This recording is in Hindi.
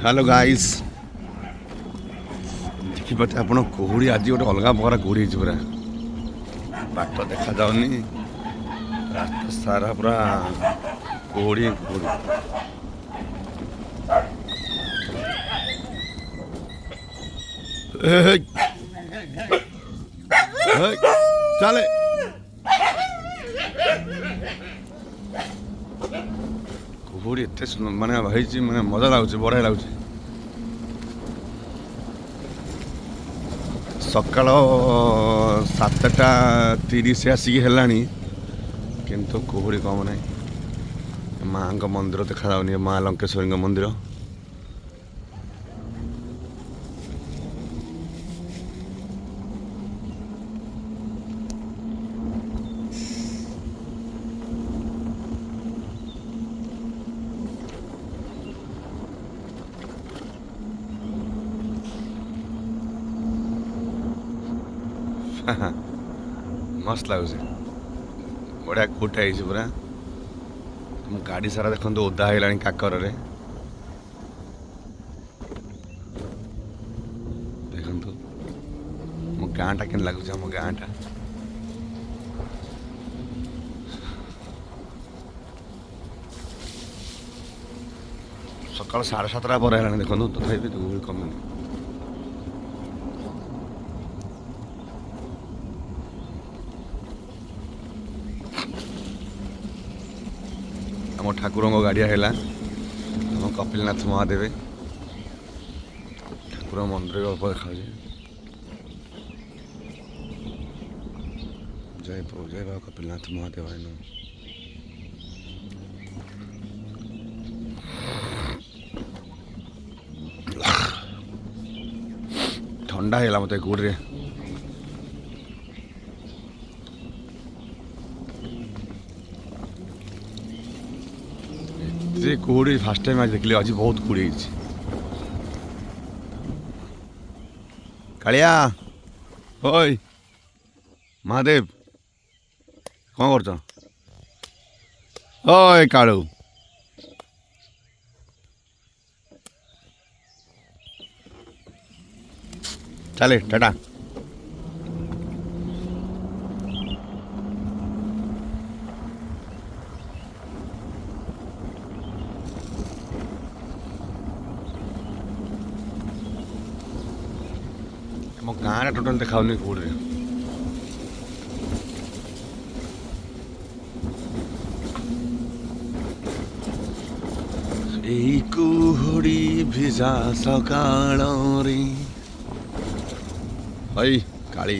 हेलो गाइस देखिपे आप कुहुड़ी आज गोटे अलग प्रकार कुहुड़ी पूरा बाट देखा जाऊनी रास्ता सारा पूरा कुहुड़ी कुहुड़ी चले कुहुड़ी एत माने माने मजा लगुच बढ़िया लगुच सकाल 7:30 आसिक है किंतु कुहुड़ी कम ना माँ मंदिर देखा जाऊनी माँ लंकेश्वरी मंदिर मस्त लगुच बढ़िया कुटा है पूरा तुम गाड़ी सारा देखो ओदा है काकर देखु मो गाँटा के लगुच मो गाँटा सकाल 7:30 पर है देखो तथापि कमी आम ठाकुर गाड़िया है आम कपिलनाथ महादेव ठाकुर मंदिर अल्प देखा जय प्रभु जय बाबा कपिलनाथ महादेव ठंडा है मत गुड़ कुहुड़ी फास्ट टाइम आज देखिए आज बहुत कुड़ी कालिया ओय महादेव कौन कर ओय कालू चले टाटा मो गाँव टोटाल देखा कुहुड़ी यही कुहुड़ी भिजा सकाल रे हई काली